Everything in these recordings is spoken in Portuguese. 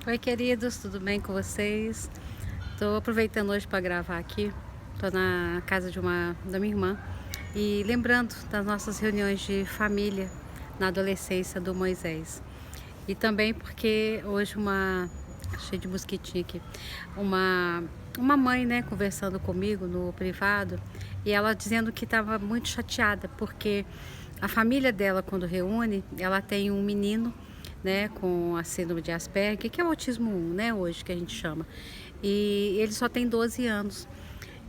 Oi, queridos, tudo bem com vocês? Estou aproveitando hoje para gravar aqui. Estou na casa da minha irmã e lembrando das nossas reuniões de família na adolescência do Moisés. E também porque hoje cheio de mosquitinho aqui, uma mãe, né, conversando comigo no privado e ela dizendo que estava muito chateada porque a família dela, quando reúne, ela tem um menino, né, com a síndrome de Asperger, que é o autismo 1, né, hoje que a gente chama. E ele só tem 12 anos.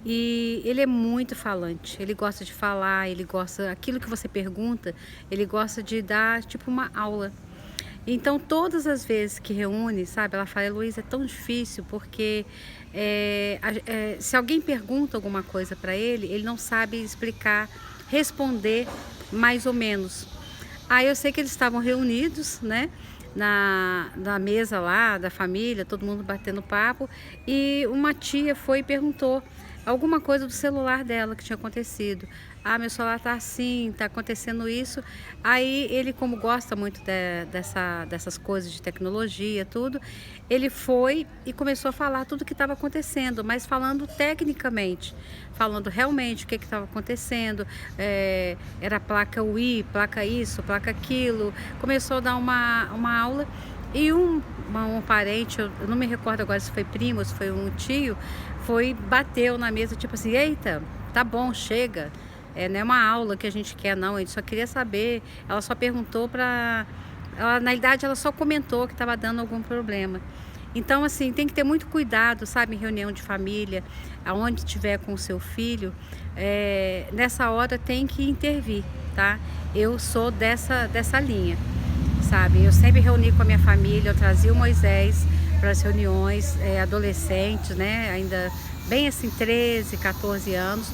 E ele é muito falante, ele gosta de falar, ele gosta, aquilo que você pergunta, ele gosta de dar tipo uma aula. Então, todas as vezes que reúne, sabe, ela fala: Heloísa, é tão difícil porque se alguém pergunta alguma coisa para ele não sabe explicar, responder mais ou menos. Aí eu sei que eles estavam reunidos, né, na mesa lá da família, todo mundo batendo papo, e uma tia foi e perguntou alguma coisa do celular dela que tinha acontecido. Ah, meu celular tá assim, tá acontecendo isso. Aí ele, como gosta muito dessas coisas de tecnologia, tudo, ele foi e começou a falar tudo o que estava acontecendo, mas falando tecnicamente, falando realmente o que estava acontecendo. Era placa Wi, placa isso, placa aquilo. Começou a dar uma aula e um parente, eu não me recordo agora se foi primo, se foi um tio, bateu na mesa, tipo assim: eita, tá bom, chega. Não é uma aula que a gente quer, não. A gente só queria saber. Ela só perguntou na realidade, ela só comentou que estava dando algum problema. Então, assim, tem que ter muito cuidado, sabe, em reunião de família, aonde estiver com o seu filho, nessa hora tem que intervir, tá? Eu sou dessa linha, sabe? Eu sempre reuni com a minha família, eu trazia o Moisés para as reuniões, adolescentes, né? Ainda bem assim, 13, 14 anos,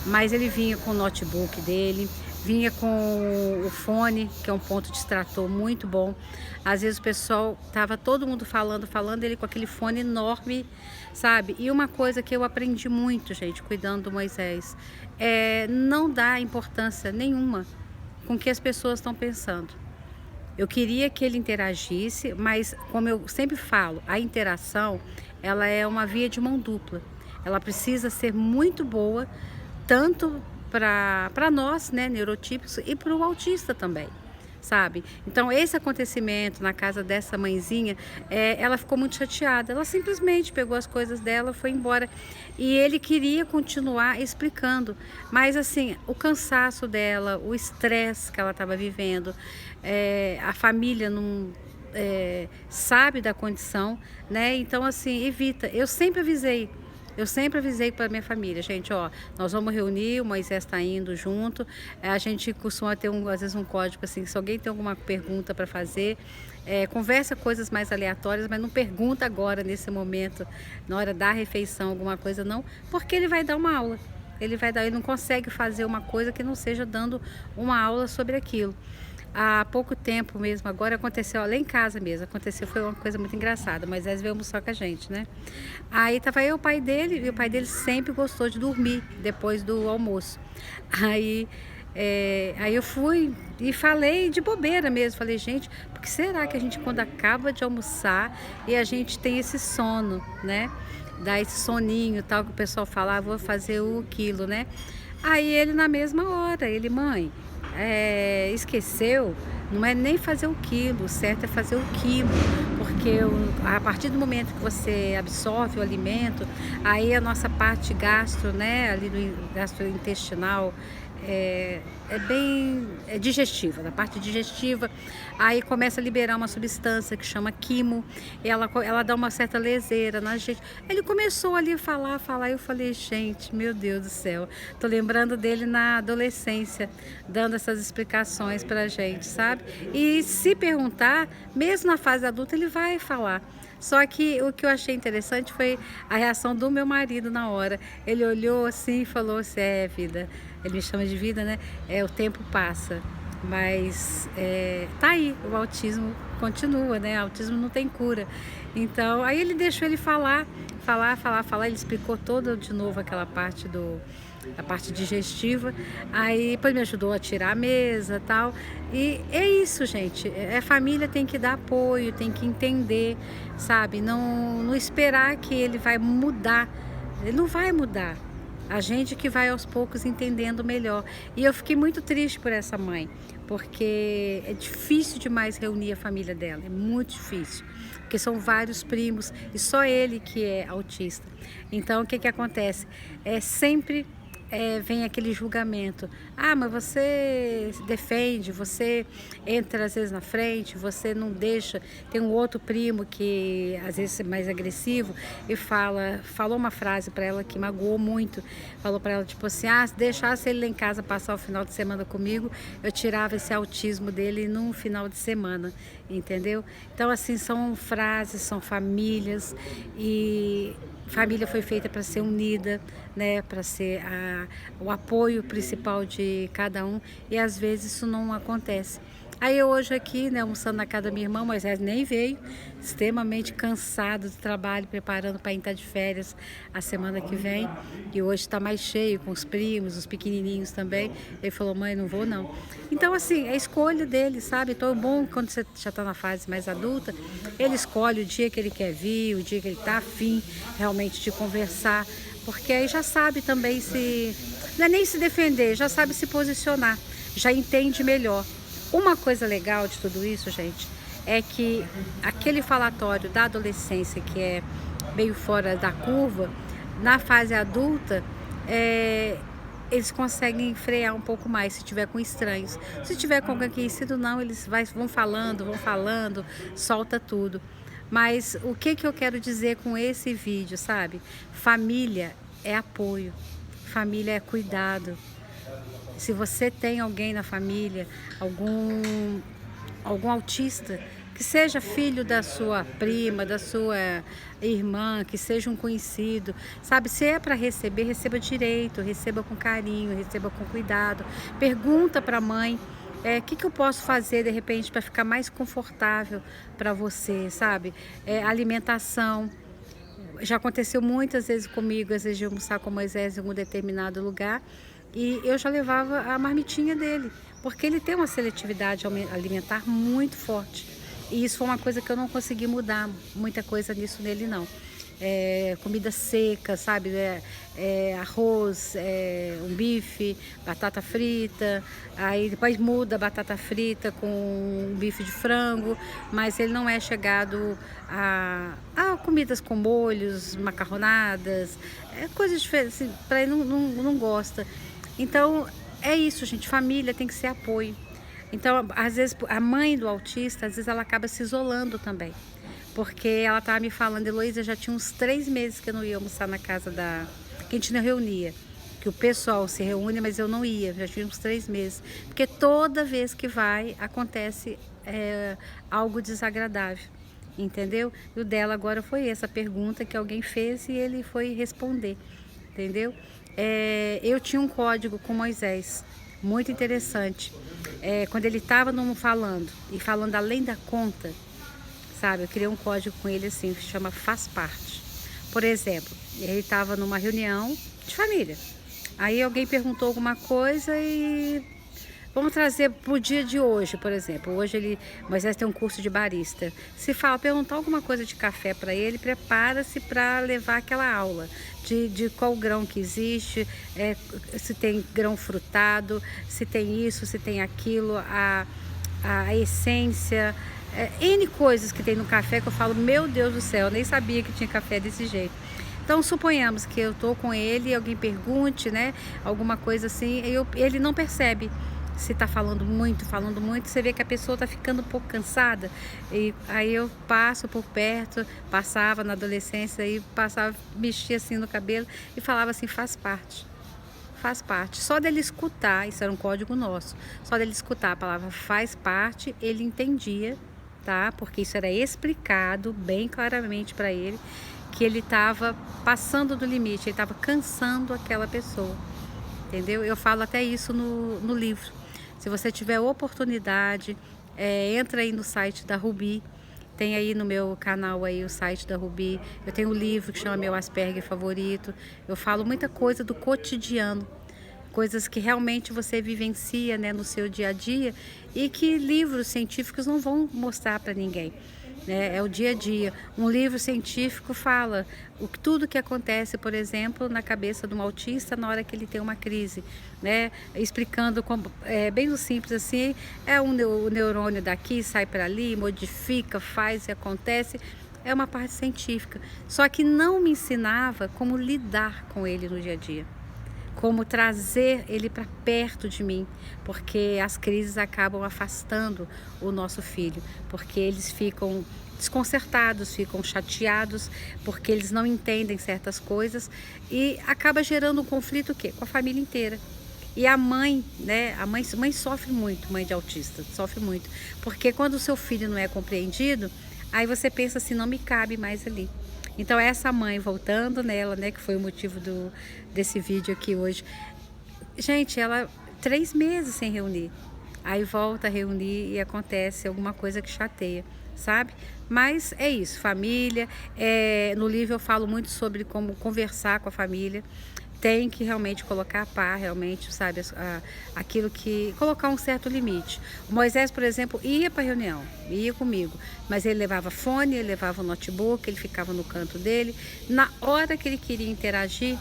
mas ele vinha com o notebook dele, vinha com o fone, que é um ponto distrator muito bom. Às vezes o pessoal, tava todo mundo falando, ele com aquele fone enorme, sabe? E uma coisa que eu aprendi muito, gente, cuidando do Moisés, não dá importância nenhuma com o que as pessoas estão pensando. Eu queria que ele interagisse, mas como eu sempre falo, a interação, ela é uma via de mão dupla. Ela precisa ser muito boa, tanto para nós, né, neurotípicos, e para o autista também, sabe? Então, esse acontecimento na casa dessa mãezinha, ela ficou muito chateada. Ela simplesmente pegou as coisas dela, foi embora. E ele queria continuar explicando, mas assim, o cansaço dela, o estresse que ela estava vivendo, a família não sabe da condição, né? Então, assim, evita. Eu sempre avisei para minha família: gente, ó, nós vamos reunir, o Moisés está indo junto. A gente costuma ter às vezes um código assim: se alguém tem alguma pergunta para fazer, conversa coisas mais aleatórias, mas não pergunta agora, nesse momento, na hora da refeição, alguma coisa, não, porque ele vai dar uma aula. Ele não consegue fazer uma coisa que não seja dando uma aula sobre aquilo. Há pouco tempo mesmo, agora aconteceu, lá em casa mesmo, foi uma coisa muito engraçada. Moisés veio almoçar com a gente, né? Aí tava eu, o pai dele, e o pai dele sempre gostou de dormir depois do almoço. Aí, aí eu fui e falei de bobeira mesmo, falei: gente, por que será que a gente, quando acaba de almoçar e a gente tem esse sono, né? Dá esse soninho, tal, que o pessoal fala: vou fazer o quilo, né? Aí ele, na mesma hora, mãe, esqueceu, não é nem fazer o quilo, o certo é fazer o quilo, porque a partir do momento que você absorve o alimento, aí a nossa parte gastro, né, ali do gastrointestinal, bem digestiva, na parte digestiva, aí começa a liberar uma substância que chama quimo, e ela dá uma certa leseira na gente. Ele começou ali a falar, eu falei: gente, meu Deus do céu, tô lembrando dele na adolescência, dando essas explicações pra gente, sabe? E se perguntar, mesmo na fase adulta, ele vai falar. Só que o que eu achei interessante foi a reação do meu marido na hora. Ele olhou assim e falou assim: vida, ele me chama de vida, né? O tempo passa, mas tá aí o autismo continua, né? Autismo não tem cura. Então, aí ele deixou ele falar, ele explicou toda de novo aquela parte a parte digestiva, aí depois me ajudou a tirar a mesa, tal. E é isso, gente, a família tem que dar apoio, tem que entender, sabe? Não esperar que ele vai mudar, ele não vai mudar. A gente que vai aos poucos entendendo melhor. E eu fiquei muito triste por essa mãe, porque é difícil demais reunir a família dela, é muito difícil, porque são vários primos e só ele que é autista. Então o que que acontece? Sempre vem aquele julgamento. Ah, mas você se defende, você entra às vezes na frente, você não deixa. Tem um outro primo que às vezes é mais agressivo e falou uma frase para ela que magoou muito. Falou para ela tipo assim: ah, se deixasse ele lá em casa passar o final de semana comigo, eu tirava esse autismo dele num final de semana, entendeu? Então assim, são frases, são famílias, e família foi feita para ser unida, né, para ser o apoio principal de cada um, e às vezes isso não acontece. Aí eu hoje aqui, né, almoçando na casa da minha irmã, Moisés nem veio, extremamente cansado do trabalho, preparando para entrar de férias a semana que vem, e hoje está mais cheio com os primos, os pequenininhos também. Ele falou: mãe, não vou não. Então assim, é escolha dele, sabe? Então é bom quando você já está na fase mais adulta, ele escolhe o dia que ele quer vir, o dia que ele está afim realmente de conversar, porque aí já sabe também não é nem se defender, já sabe se posicionar, já entende melhor. Uma coisa legal de tudo isso, gente, é que aquele falatório da adolescência que é meio fora da curva, na fase adulta, eles conseguem frear um pouco mais se tiver com estranhos. Se tiver com alguém conhecido, não, eles vão falando, solta tudo. Mas o que eu quero dizer com esse vídeo, sabe? Família é apoio, família é cuidado. Se você tem alguém na família, algum autista, que seja filho da sua prima, da sua irmã, que seja um conhecido, sabe? Se é para receber, receba direito, receba com carinho, receba com cuidado. Pergunta para a mãe: o que eu posso fazer de repente para ficar mais confortável para você, sabe? Alimentação. Já aconteceu muitas vezes comigo, às vezes de almoçar com Moisés em algum determinado lugar, e eu já levava a marmitinha dele, porque ele tem uma seletividade alimentar muito forte. E isso foi uma coisa que eu não consegui mudar muita coisa nisso nele, não. Comida seca, sabe? Arroz, um bife, batata frita, aí depois muda a batata frita com um bife de frango, mas ele não é chegado a comidas com molhos, macarronadas, coisas diferentes, assim, para ele não gosta. Então é isso, gente, família tem que ser apoio. Então, às vezes, a mãe do autista, às vezes ela acaba se isolando também. Porque ela estava me falando: Heloísa, já tinha uns 3 meses que eu não ia almoçar na casa que a gente não reunia. Que o pessoal se reúne, mas eu não ia, já tinha uns 3 meses. Porque toda vez que vai, acontece algo desagradável, entendeu? E o dela agora foi essa pergunta que alguém fez e ele foi responder, entendeu? Eu tinha um código com Moisés, muito interessante. Quando ele estava falando além da conta, sabe, eu criei um código com ele assim, que chama faz parte. Por exemplo, ele estava numa reunião de família, aí alguém perguntou alguma coisa e vamos trazer para o dia de hoje, por exemplo. Hoje Moisés tem um curso de barista. Se perguntar alguma coisa de café para ele, prepara-se para levar aquela aula de qual grão que existe, se tem grão frutado, se tem isso, se tem aquilo, a essência, N coisas que tem no café que eu falo: meu Deus do céu, eu nem sabia que tinha café desse jeito. Então suponhamos que eu estou com ele e alguém pergunte, né, alguma coisa assim, ele não percebe se está falando muito, você vê que a pessoa está ficando um pouco cansada, e aí eu passo por perto, passava na adolescência, e mexia assim no cabelo e falava assim: faz parte. Faz parte. Só dele escutar, isso era um código nosso, só dele escutar a palavra faz parte, ele entendia, tá? Porque isso era explicado bem claramente para ele, que ele estava passando do limite, ele estava cansando aquela pessoa, entendeu? Eu falo até isso no livro. Se você tiver oportunidade, entra aí no site da Rubi. Tem aí no meu canal aí o site da Rubi. Eu tenho um livro que chama Meu Asperger Favorito. Eu falo muita coisa do cotidiano, coisas que realmente você vivencia, né, no seu dia a dia e que livros científicos não vão mostrar para ninguém. É o dia a dia. Um livro científico fala tudo que acontece, por exemplo, na cabeça de um autista na hora que ele tem uma crise, né? Explicando como, bem simples assim, o neurônio daqui sai para ali, modifica, faz e acontece. É uma parte científica. Só que não me ensinava como lidar com ele no dia a dia, como trazer ele para perto de mim, porque as crises acabam afastando o nosso filho, porque eles ficam desconcertados, ficam chateados, porque eles não entendem certas coisas e acaba gerando um conflito o quê? Com a família inteira. E a mãe, né? A mãe sofre muito, mãe de autista, sofre muito, porque quando o seu filho não é compreendido, aí você pensa assim, não me cabe mais ali. Então essa mãe, voltando nela, né, que foi o motivo desse vídeo aqui hoje, gente, ela 3 meses sem reunir, aí volta a reunir e acontece alguma coisa que chateia, sabe? Mas é isso, família, no livro eu falo muito sobre como conversar com a família, tem que realmente colocar a par, realmente, sabe, aquilo que... colocar um certo limite. O Moisés, por exemplo, ia para a reunião, ia comigo, mas ele levava fone, ele levava o notebook, ele ficava no canto dele. Na hora que ele queria interagir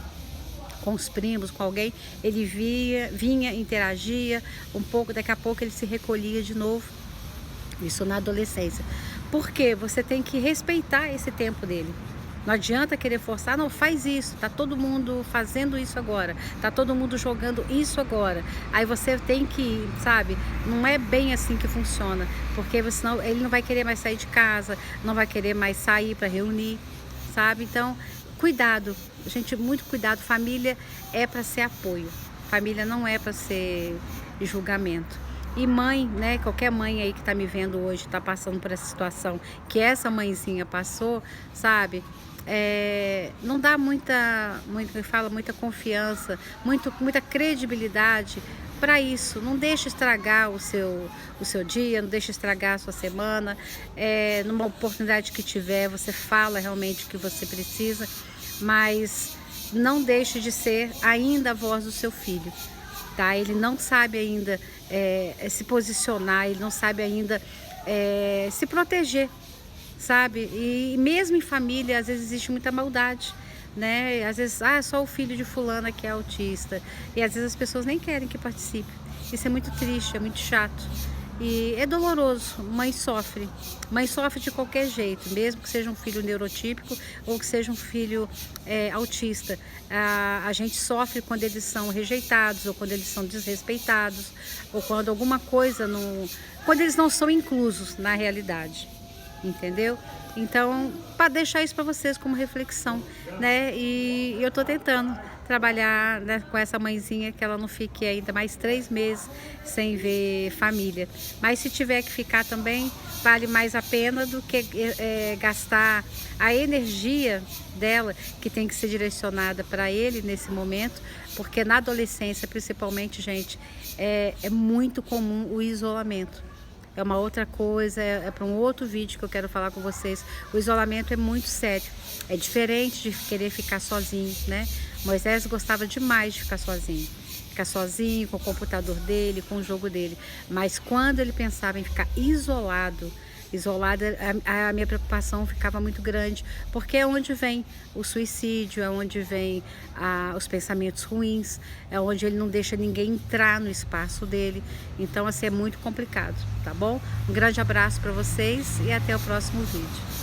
com os primos, com alguém, ele vinha, interagia um pouco, daqui a pouco ele se recolhia de novo. Isso na adolescência. Porque você tem que respeitar esse tempo dele. Não adianta querer forçar, não, faz isso, tá todo mundo fazendo isso agora, tá todo mundo jogando isso agora. Aí você tem que, sabe, não é bem assim que funciona, porque senão ele não vai querer mais sair de casa, não vai querer mais sair para reunir, sabe? Então, cuidado, gente, muito cuidado. Família é para ser apoio, família não é para ser julgamento. E mãe, né, qualquer mãe aí que tá me vendo hoje, tá passando por essa situação que essa mãezinha passou, sabe? Não dá muita confiança, muita credibilidade para isso. Não deixe estragar o seu dia, não deixe estragar a sua semana. Numa oportunidade que tiver, você fala realmente o que você precisa, mas não deixe de ser ainda a voz do seu filho, tá? Ele não sabe ainda se posicionar, ele não sabe ainda se proteger, sabe? E mesmo em família, às vezes existe muita maldade, né? Às vezes, só o filho de fulana que é autista. E às vezes as pessoas nem querem que participe. Isso é muito triste, é muito chato. E é doloroso, mãe sofre de qualquer jeito, mesmo que seja um filho neurotípico ou que seja um filho autista. A gente sofre quando eles são rejeitados, ou quando eles são desrespeitados, ou quando alguma coisa quando eles não são inclusos na realidade, entendeu? Então, para deixar isso para vocês como reflexão, né? E eu tô tentando trabalhar, né, com essa mãezinha, que ela não fique ainda mais 3 meses sem ver família. Mas se tiver que ficar também, vale mais a pena do que gastar a energia dela, que tem que ser direcionada para ele nesse momento, porque na adolescência, principalmente, gente, é muito comum o isolamento. É uma outra coisa, é para um outro vídeo que eu quero falar com vocês. O isolamento é muito sério, é diferente de querer ficar sozinho, né? Moisés gostava demais de ficar sozinho com o computador dele, com o jogo dele. Mas quando ele pensava em ficar isolado, a minha preocupação ficava muito grande, porque é onde vem o suicídio, é onde vem os pensamentos ruins, é onde ele não deixa ninguém entrar no espaço dele. Então, assim, é muito complicado, tá bom? Um grande abraço para vocês e até o próximo vídeo.